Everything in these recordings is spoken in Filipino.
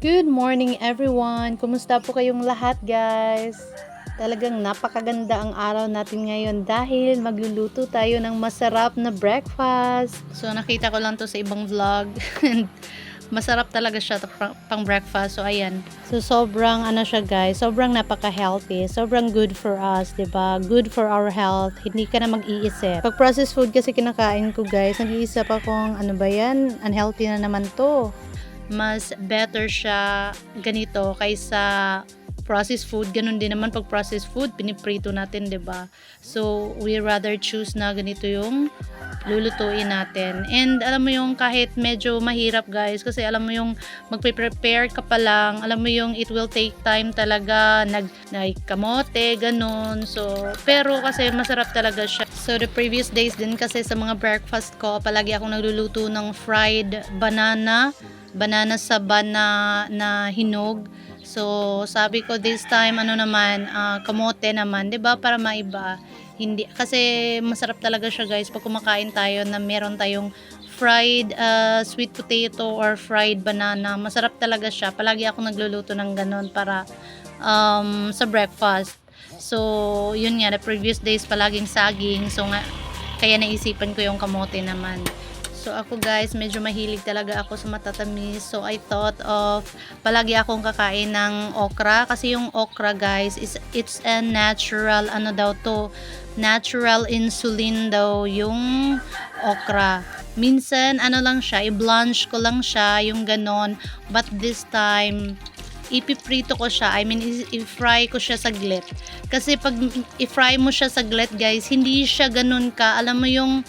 Good morning everyone! Kumusta po kayong lahat guys? Talagang napakaganda ang araw natin ngayon dahil magluluto tayo ng masarap na breakfast. So nakita ko lang to sa ibang vlog and masarap talaga siya pang breakfast. So ayan. So sobrang siya guys, sobrang napaka-healthy, sobrang good for us, 'di ba? Good for our health. Hindi ka na mag-iisip. Pag processed food kasi kinakain ko guys, nag-iisip akong ano ba 'yan? Unhealthy na naman 'to. Mas better siya ganito kaysa processed food. Ganun din naman pag processed food, piniprito natin, 'di ba? So, we rather choose na ganito yung lulutuin natin. And alam mo yung kahit medyo mahirap guys, kasi alam mo yung magpe-prepare ka pa lang, alam mo yung it will take time talaga, kamote, ganun. So, pero kasi masarap talaga siya. So, the previous days din kasi sa mga breakfast ko, palagi akong nagluluto ng fried banana saban na hinog. So, sabi ko this time kamote naman, 'di ba, para maiba. Hindi kasi masarap talaga siya guys pag kumakain tayo na meron tayong fried sweet potato or fried banana. Masarap talaga siya. Palagi ako nagluluto ng ganun para sa breakfast. So, yun nga, the previous days palaging saging. So, kaya naisipan ko yung kamote naman. So ako guys, medyo mahilig talaga ako sa matatamis. So I thought of palagi akong kakain ng okra kasi yung okra guys it's a natural natural insulin daw yung okra. Minsan lang siya, i-blanch ko lang siya yung ganon, but this time ipiprito ko siya. I mean, i-fry ko siya saglit. Kasi pag i-fry mo siya saglit guys, hindi siya ganun ka, alam mo yung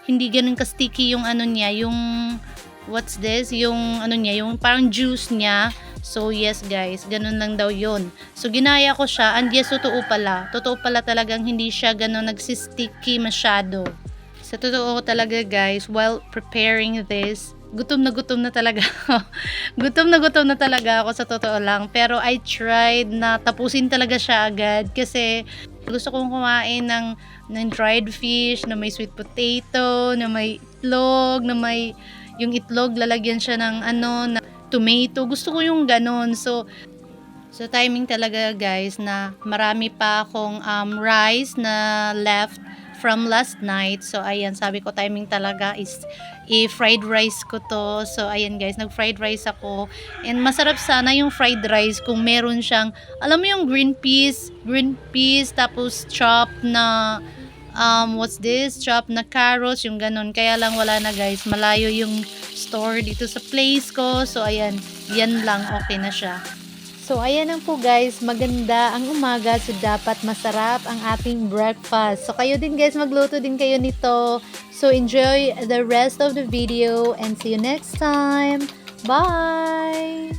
hindi ganun ka-sticky yung niya, yung what's this, yung niya, yung parang juice niya. So yes guys, ganun lang daw yun. So ginaya ko siya, and yes, totoo pala talagang hindi siya ganun nagsisticky masyado. Sa totoo talaga guys, while preparing this, gutom na talaga ako. gutom na talaga ako sa totoo lang. Pero I tried na tapusin talaga siya agad kasi gusto kong kumain ng dried fish na may sweet potato, na may itlog, yung itlog lalagyan siya ng na tomato. Gusto ko yung ganon. So timing talaga guys na marami pa akong rice na left from last night. So ayan, sabi ko timing talaga is i-fried rice ko to. So ayan guys, nag-fried rice ako. And masarap sana yung fried rice kung meron siyang, alam mo yung green peas tapos chop na what's this? Chop na carrots, yung ganun. Kaya lang wala na guys. Malayo yung store dito sa place ko. So ayan, yan lang, okay na siya. So, ayan lang po guys, maganda ang umaga, so dapat masarap ang ating breakfast. So, kayo din guys, magluto din kayo nito. So, enjoy the rest of the video and see you next time. Bye!